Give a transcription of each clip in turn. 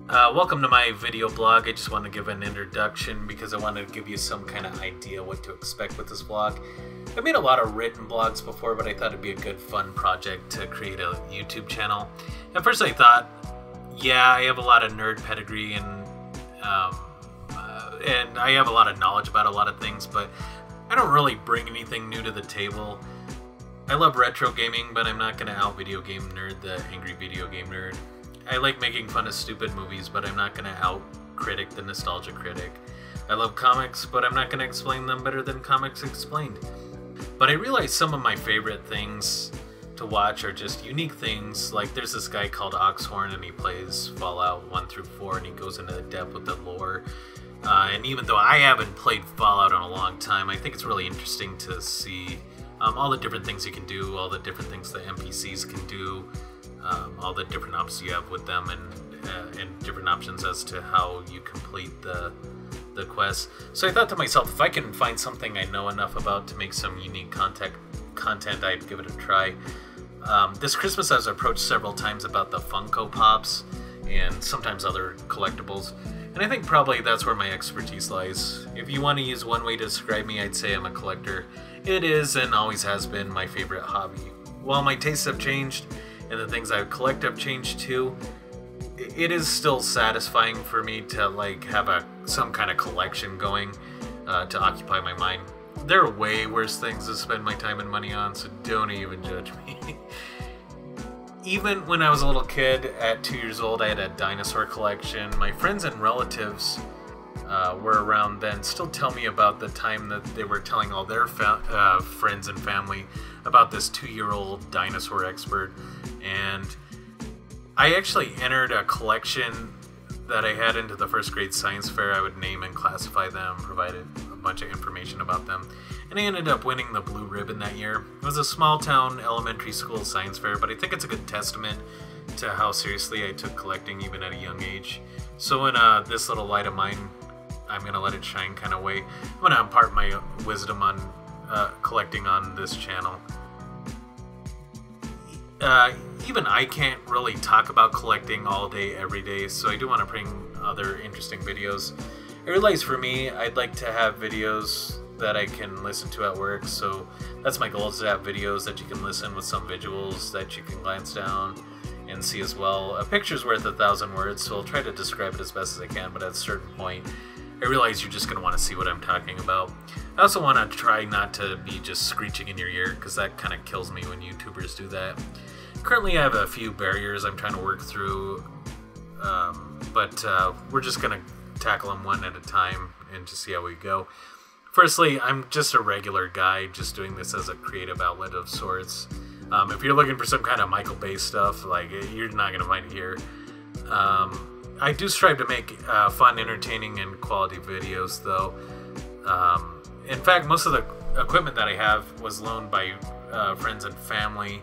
Welcome to my video blog. I just want to give an introduction because I wanted to give you some kind of idea what to expect with this blog. I've made a lot of written blogs before, but I thought it'd be a good fun project to create a YouTube channel. At first I thought, yeah, I have a lot of nerd pedigree and I have a lot of knowledge about a lot of things, but I don't really bring anything new to the table. I love retro gaming, but I'm not going to out video game nerd the angry video game nerd. I like making fun of stupid movies, but I'm not going to out-critic the nostalgia critic. I love comics, but I'm not going to explain them better than comics explained. But I realize some of my favorite things to watch are just unique things. Like there's this guy called Oxhorn, and he plays Fallout 1 through 4, and he goes into depth with the lore. And even though I haven't played Fallout in a long time, I think it's really interesting to see all the different things you can do, all the different things the NPCs can do, all the different options you have with them, and different options as to how you complete the quests. So I thought to myself, if I can find something I know enough about to make some unique content, I'd give it a try. This Christmas I was approached several times about the Funko Pops and sometimes other collectibles, and I think probably that's where my expertise lies. If you want to use one way to describe me, I'd say I'm a collector. It is and always has been my favorite hobby. While my tastes have changed and the things I collect have changed too, it is still satisfying for me to like have some kind of collection going to occupy my mind. There are way worse things to spend my time and money on, so don't even judge me. Even when I was a little kid, at 2 years old, I had a dinosaur collection. My friends and relatives were around then still tell me about the time that they were telling all their friends and family about this 2-year-old dinosaur expert. And I actually entered a collection that I had into the first grade science fair. I would name and classify them, provided a bunch of information about them. And I ended up winning the blue ribbon that year. It was a small town elementary school science fair, but I think it's a good testament to how seriously I took collecting even at a young age. So in this little light of mine, I'm going to let it shine kind of way, I'm going to impart my wisdom on collecting on this channel. Even I can't really talk about collecting all day, every day, so I do want to bring other interesting videos. I realize for me, I'd like to have videos that I can listen to at work, so that's my goal, is to have videos that you can listen with some visuals that you can glance down and see as well. A picture's worth 1,000 words, so I'll try to describe it as best as I can, but at a certain point, I realize you're just going to want to see what I'm talking about. I also want to try not to be just screeching in your ear, because that kind of kills me when YouTubers do that. Currently I have a few barriers I'm trying to work through, but we're just going to tackle them one at a time and just see how we go. Firstly, I'm just a regular guy, just doing this as a creative outlet of sorts. If you're looking for some kind of Michael Bay stuff, like, you're not going to find it here. I do strive to make fun, entertaining, and quality videos, though. In fact, most of the equipment that I have was loaned by friends and family.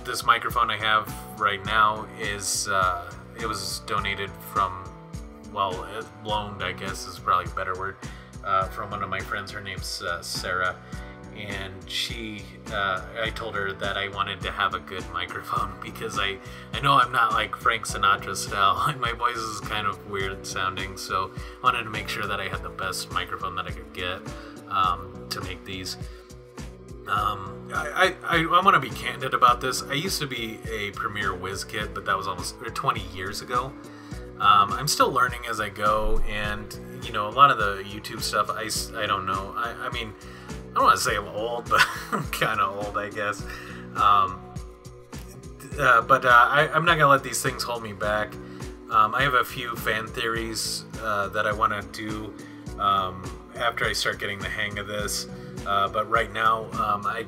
This microphone I have right now is, it was donated from, well, loaned, I guess is probably a better word, from one of my friends. Her name's Sarah, and I told her that I wanted to have a good microphone because I know I'm not like Frank Sinatra style, and my voice is kind of weird sounding, so I wanted to make sure that I had the best microphone that I could get to make these. I want to be candid about this. I used to be a Premiere Whiz kid, but that was almost 20 years ago. I'm still learning as I go, and you know, a lot of the YouTube stuff, I don't know. I mean, I don't want to say I'm old, but I'm kind of old, I guess. I'm not gonna let these things hold me back. I have a few fan theories that I want to do after I start getting the hang of this. But right now, I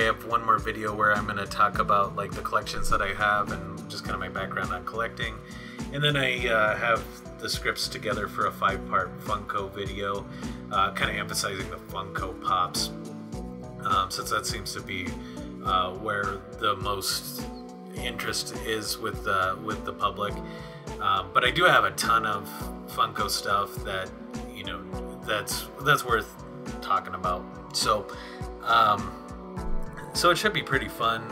have one more video where I'm going to talk about like the collections that I have and just kind of my background on collecting. And then I have the scripts together for a 5-part Funko video, kind of emphasizing the Funko Pops, since that seems to be where the most interest is with the public. But I do have a ton of Funko stuff that, you know, that's worth talking about. So it should be pretty fun.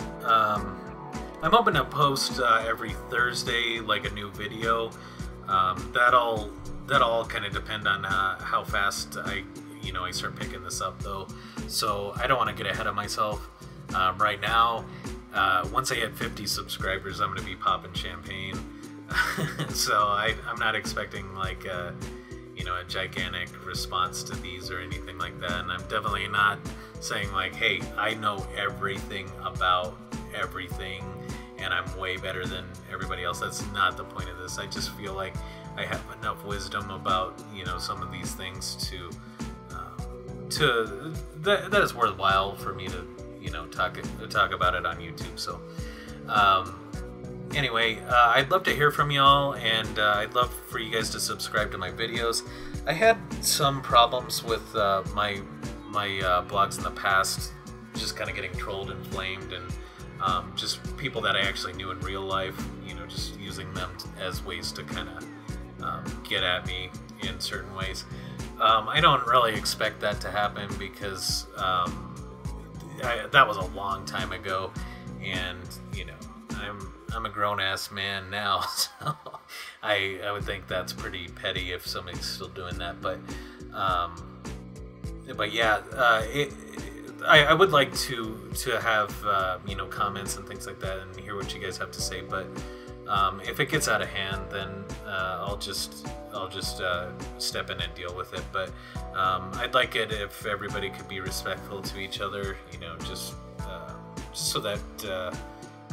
I'm hoping to post every Thursday, like a new video. That'll kind of depend on how fast I start picking this up, though. So I don't want to get ahead of myself. Right now, once I hit 50 subscribers, I'm going to be popping champagne. So I'm not expecting like a gigantic response to these or anything like that. And I'm definitely not saying like, hey, I know everything about everything and I'm way better than everybody else. That's not the point of this. I just feel like I have enough wisdom about some of these things that is worthwhile for me to talk about it on YouTube. So anyway, I'd love to hear from y'all, and I'd love for you guys to subscribe to my videos. I had some problems with my blogs in the past, just kind of getting trolled and flamed, and just people that I actually knew in real life, just using them as ways to kind of get at me in certain ways. I don't really expect that to happen because that was a long time ago, and I'm a grown-ass man now, so I would think that's pretty petty if somebody's still doing that. But yeah, I would like to have comments and things like that and hear what you guys have to say. But if it gets out of hand, then I'll just step in and deal with it. But I'd like it if everybody could be respectful to each other, just so that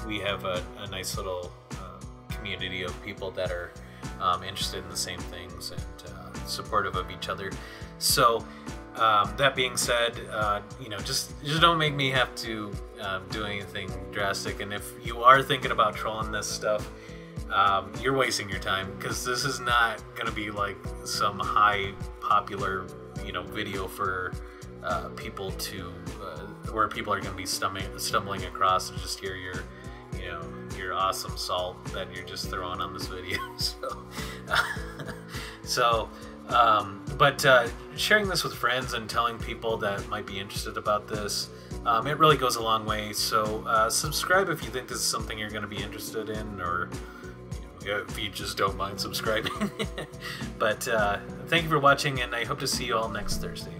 we have a nice little community of people that are interested in the same things and supportive of each other. So that being said, just don't make me have to do anything drastic. And if you are thinking about trolling this stuff, you're wasting your time, because this is not going to be like some high popular video for people to where people are going to be stumbling across and just hear your awesome salt that you're just throwing on this video. But sharing this with friends and telling people that might be interested about this, it really goes a long way. So subscribe if you think this is something you're going to be interested in, or if you just don't mind subscribing. But thank you for watching, and I hope to see you all next Thursday.